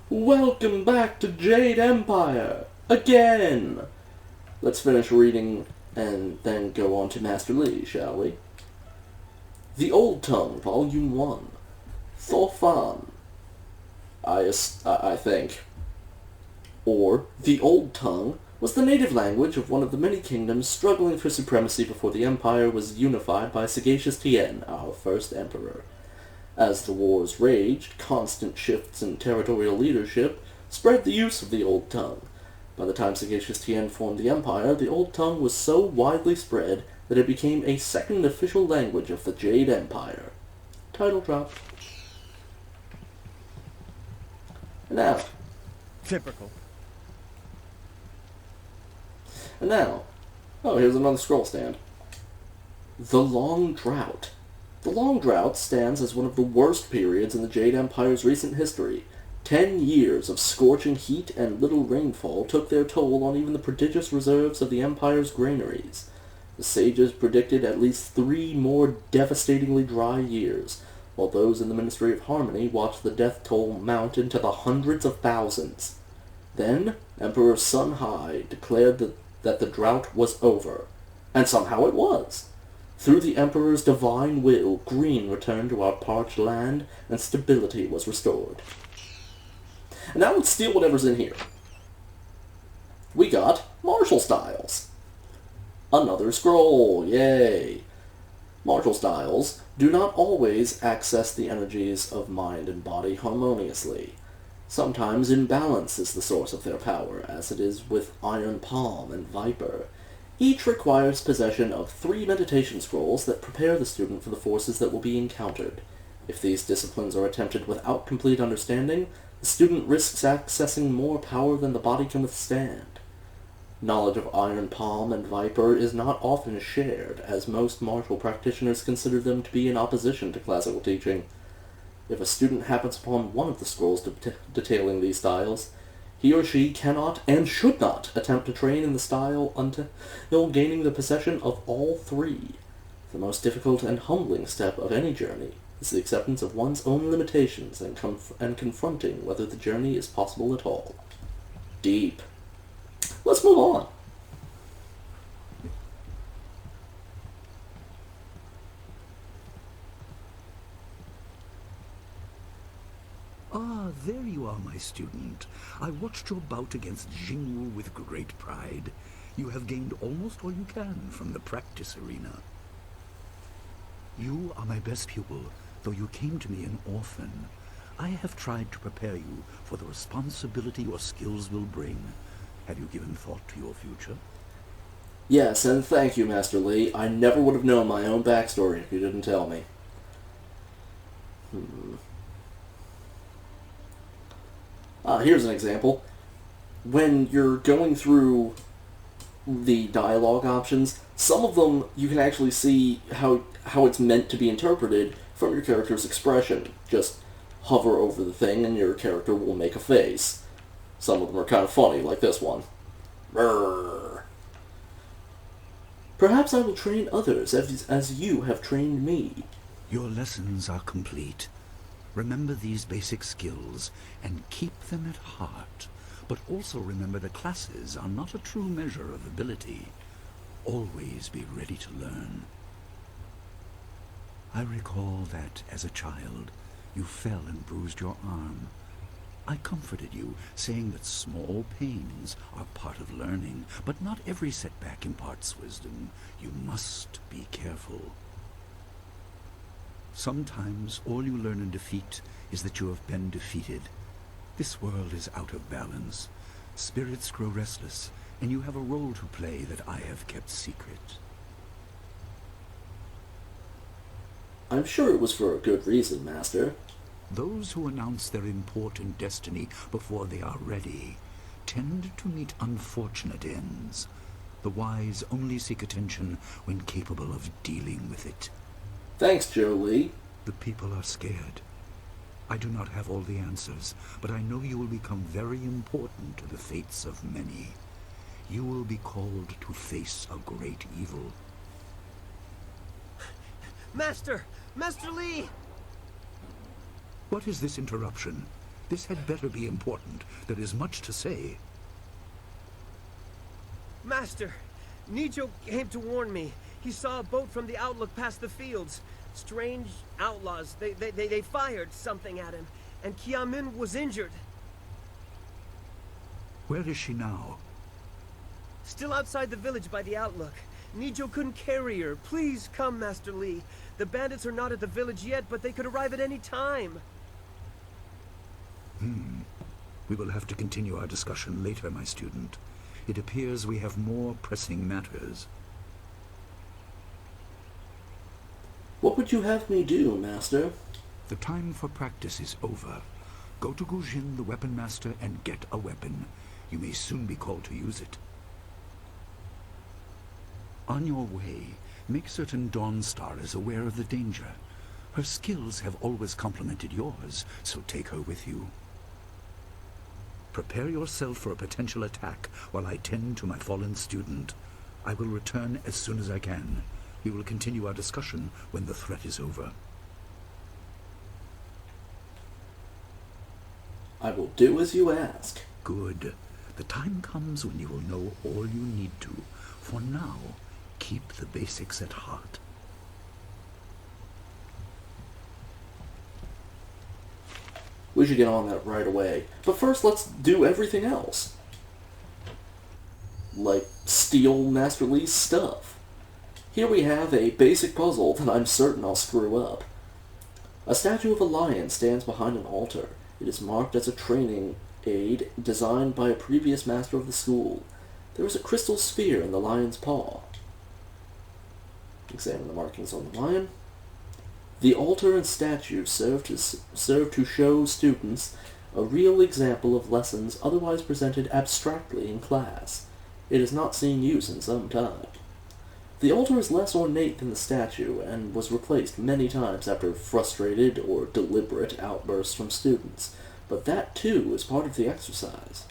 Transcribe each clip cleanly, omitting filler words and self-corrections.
Welcome back to Jade Empire! Again! Let's finish reading and then go on to Master Li, shall we? The Old Tongue, Volume 1. Thorfan. I think. Or, the Old Tongue was the native language of one of the many kingdoms struggling for supremacy before the Empire was unified by Sagacious Tien, our first emperor. As the wars raged, constant shifts in territorial leadership spread the use of the Old Tongue. By the time Sagacious Tien formed the Empire, the Old Tongue was so widely spread that it became a second official language of the Jade Empire. Title drop. And now. Typical. And now. Oh, here's another scroll stand. The Long Drought. The Long Drought stands as one of the worst periods in the Jade Empire's recent history. 10 years of scorching heat and little rainfall took their toll on even the prodigious reserves of the Empire's granaries. The sages predicted at least 3 more devastatingly dry years, while those in the Ministry of Harmony watched the death toll mount into the hundreds of thousands. Then, Emperor Sun Hai declared that the drought was over. And somehow it was. Through the Emperor's divine will, green returned to our parched land, and stability was restored. And now let's steal whatever's in here. We got martial styles. Another scroll, yay! Martial styles do not always access the energies of mind and body harmoniously. Sometimes imbalance is the source of their power, as it is with Iron Palm and Viper. Each requires possession of 3 meditation scrolls that prepare the student for the forces that will be encountered. If these disciplines are attempted without complete understanding, the student risks accessing more power than the body can withstand. Knowledge of Iron Palm and Viper is not often shared, as most martial practitioners consider them to be in opposition to classical teaching. If a student happens upon one of the scrolls detailing these styles, he or she cannot and should not attempt to train in the style until gaining the possession of all 3. The most difficult and humbling step of any journey is the acceptance of one's own limitations and confronting whether the journey is possible at all. Deep. Let's move on. Ah, there you are, my student. I watched your bout against Jingwu with great pride. You have gained almost all you can from the practice arena. You are my best pupil, though you came to me an orphan. I have tried to prepare you for the responsibility your skills will bring. Have you given thought to your future? Yes, and thank you, Master Li. I never would have known my own backstory if you didn't tell me. Here's an example. When you're going through the dialogue options, some of them you can actually see how it's meant to be interpreted from your character's expression. Just hover over the thing and your character will make a face. Some of them are kind of funny, like this one. Brrr. Perhaps I will train others as you have trained me. Your lessons are complete. Remember these basic skills and keep them at heart. But also remember that classes are not a true measure of ability. Always be ready to learn. I recall that, as a child, you fell and bruised your arm. I comforted you, saying that small pains are part of learning, but not every setback imparts wisdom. You must be careful. Sometimes all you learn in defeat is that you have been defeated. This world is out of balance. Spirits grow restless, and you have a role to play that I have kept secret. I'm sure it was for a good reason, Master. Those who announce their important destiny before they are ready tend to meet unfortunate ends. The wise only seek attention when capable of dealing with it. Thanks, Jolie. The people are scared. I do not have all the answers, but I know you will become very important to the fates of many. You will be called to face a great evil. Master! Master Li! What is this interruption? This had better be important. There is much to say. Master, Nijo came to warn me. He saw a boat from the outlook past the fields. Strange outlaws. They fired something at him, and Kiamin was injured. Where is she now? Still outside the village by the outlook. Nijo couldn't carry her. Please come, Master Lee. The bandits are not at the village yet, but they could arrive at any time. We will have to continue our discussion later, my student. It appears we have more pressing matters. What would you have me do, Master? The time for practice is over. Go to Gujin, the weapon master, and get a weapon. You may soon be called to use it. On your way, make certain Dawnstar is aware of the danger. Her skills have always complemented yours, so take her with you. Prepare yourself for a potential attack while I tend to my fallen student. I will return as soon as I can. We will continue our discussion when the threat is over. I will do as you ask. Good. The time comes when you will know all you need to. For now, keep the basics at heart. We should get on that right away. But first, let's do everything else. Like, steal Master Lee's stuff. Here we have a basic puzzle that I'm certain I'll screw up. A statue of a lion stands behind an altar. It is marked as a training aid designed by a previous master of the school. There is a crystal sphere in the lion's paw. Examine the markings on the lion. The altar and statue serve to show students a real example of lessons otherwise presented abstractly in class. It has not seen use in some time. The altar is less ornate than the statue, and was replaced many times after frustrated or deliberate outbursts from students, but that too is part of the exercise.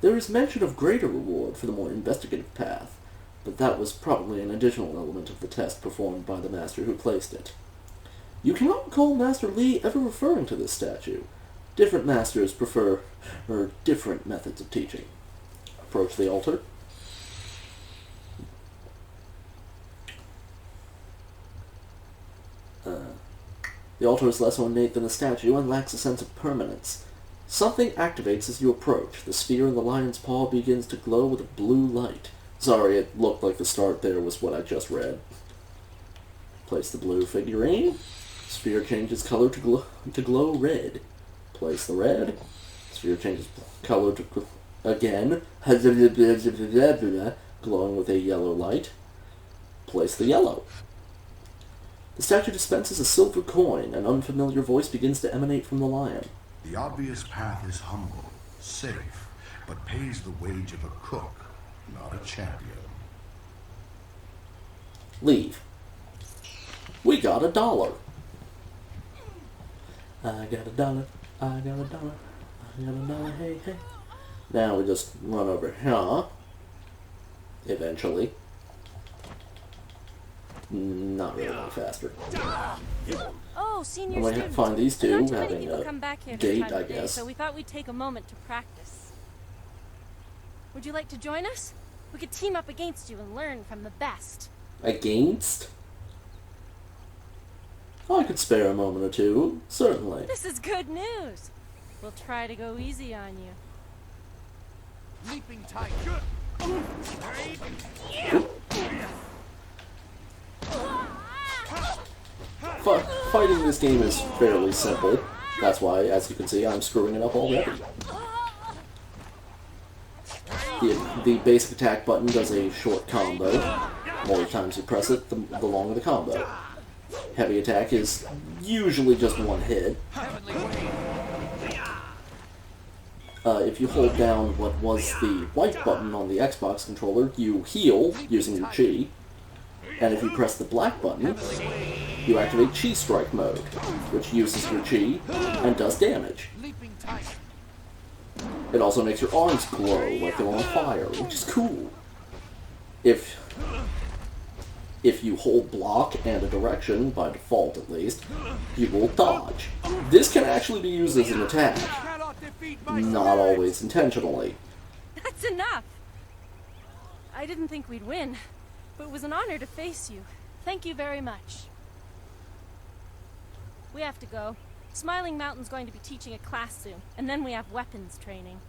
There is mention of greater reward for the more investigative path, but that was probably an additional element of the test performed by the master who placed it. You cannot recall Master Lee ever referring to this statue. Different masters prefer different methods of teaching. Approach the altar. The altar is less ornate than the statue and lacks a sense of permanence. Something activates as you approach. The sphere in the lion's paw begins to glow with a blue light. Sorry, it looked like the start there was what I just read. Place the blue figurine. Sphere changes color to glow red. Place the red. Sphere changes color to again, glowing with a yellow light. Place the yellow. The statue dispenses a silver coin. An unfamiliar voice begins to emanate from the lion. The obvious path is humble, safe, but pays the wage of a cook, not a champion. Leave. We got $1. I got $1. I got $1. I got $1. Hey, hey. Now we just run over here. Eventually. Not really any faster. Oh, senior And we student. find these two Not too many having people a come back here date, this time I of day, guess. so we thought we'd take a moment to practice. Would you like to join us? We could team up against you and learn from the best. Against? Oh, I could spare a moment or two, certainly. This is good news. We'll try to go easy on you. Leaping tight. Fighting this game is fairly simple. That's why, as you can see, I'm screwing it up already. The basic attack button does a short combo. The more times you press it, the longer the combo. Heavy attack is usually just one hit. If you hold down what was the white button on the Xbox controller, you heal using your chi. And if you press the black button, you activate Chi Strike mode, which uses your chi and does damage. It also makes your arms glow like they're on fire, which is cool. If If you hold block and a direction, by default at least, you will dodge. This can actually be used as an attack, not always intentionally. That's enough! I didn't think we'd win, but it was an honor to face you. Thank you very much. We have to go. Smiling Mountain's going to be teaching a class soon, and then we have weapons training.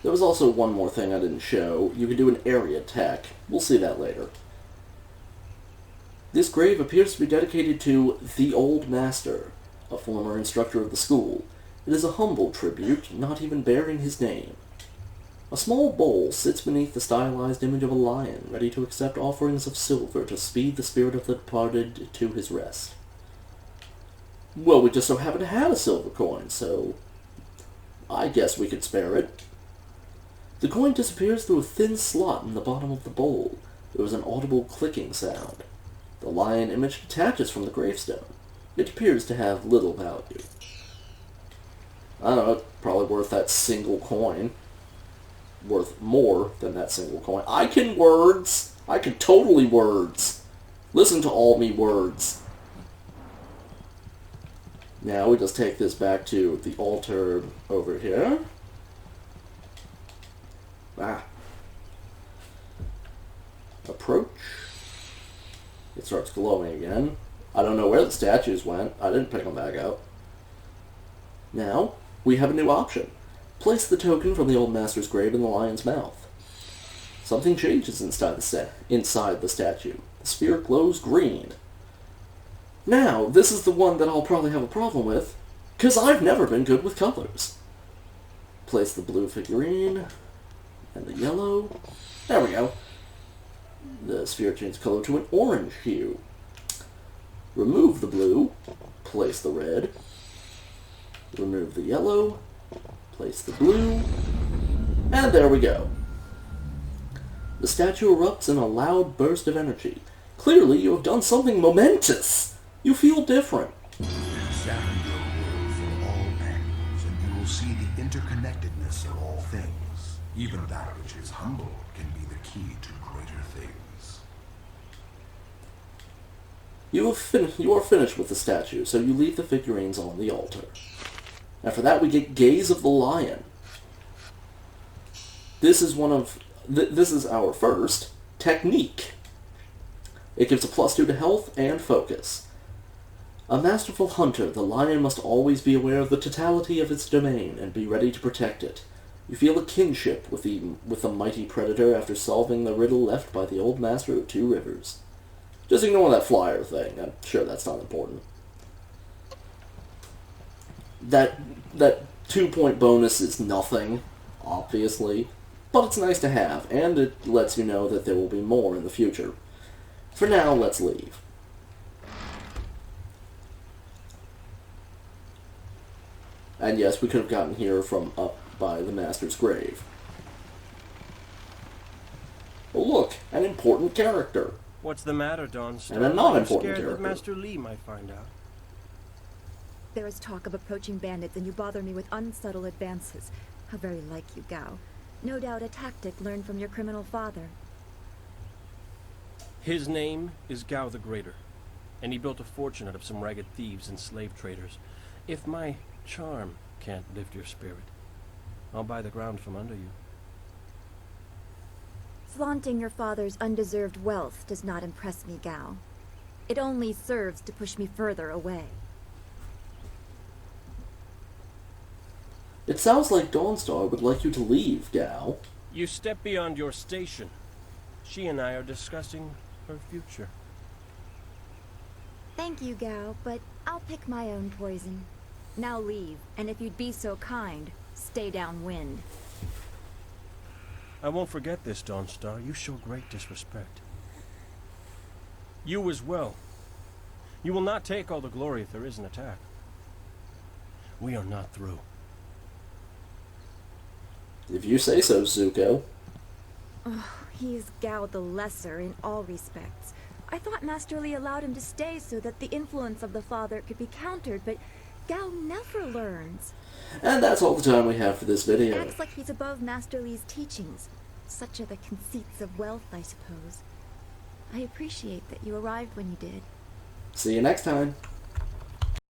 There was also one more thing I didn't show. You can do an area attack. We'll see that later. This grave appears to be dedicated to the Old Master, a former instructor of the school. It is a humble tribute, not even bearing his name. A small bowl sits beneath the stylized image of a lion, ready to accept offerings of silver to speed the spirit of the departed to his rest. Well, we just so happen to have a silver coin, so I guess we could spare it. The coin disappears through a thin slot in the bottom of the bowl. There was an audible clicking sound. The lion image detaches from the gravestone. It appears to have little value. I don't know, probably worth that single coin. Worth more than that single coin. I can words! I can totally words! Listen to all me words. Now we just take this back to the altar over here. Approach. It starts glowing again. I don't know where the statues went. I didn't pick them back up. Now, we have a new option. Place the token from the Old Master's grave in the lion's mouth. Something changes inside the statue. The sphere glows green. Now, this is the one that I'll probably have a problem with, because I've never been good with colors. Place the blue figurine, and the yellow. There we go. The sphere changes color to an orange hue. Remove the blue, place the red. Remove the yellow, place the blue, and there we go. The statue erupts in a loud burst of energy. Clearly, you have done something momentous. You feel different. Examine your world from all angles, and you will see the interconnectedness of all things. Even that which is humble can be the key to greater things. You are finished with the statue, so you leave the figurines on the altar. After that, we get Gaze of the Lion. This is this is our first technique. It gives a +2 to health and focus. A masterful hunter, the lion must always be aware of the totality of its domain and be ready to protect it. You feel a kinship with the mighty predator after solving the riddle left by the Old Master of Two Rivers. Just ignore that flyer thing. I'm sure that's not important. That 2-point bonus is nothing, obviously, but it's nice to have, and it lets you know that there will be more in the future. For now, let's leave. And yes, we could have gotten here from up by the Master's grave. Oh look, an important character. What's the matter, Dawnstar? And a not I'm important scared character. that Master Lee might find out. There is talk of approaching bandits, and you bother me with unsubtle advances. How very like you, Gao. No doubt a tactic learned from your criminal father. His name is Gao the Greater, and he built a fortune out of some ragged thieves and slave traders. If my charm can't lift your spirit, I'll buy the ground from under you. Flaunting your father's undeserved wealth does not impress me, Gao. It only serves to push me further away. It sounds like Dawnstar would like you to leave, Gao. You step beyond your station. She and I are discussing her future. Thank you, Gao, but I'll pick my own poison. Now leave, and if you'd be so kind, stay downwind. I won't forget this, Dawnstar. You show great disrespect. You as well. You will not take all the glory if there is an attack. We are not through. If you say so, Zuko. Oh, he is Gao the Lesser in all respects. I thought Master Li allowed him to stay so that the influence of the father could be countered, but Gao never learns. And that's all the time we have for this video. Acts like he's above Master Li's teachings. Such are the conceits of wealth, I suppose. I appreciate that you arrived when you did. See you next time.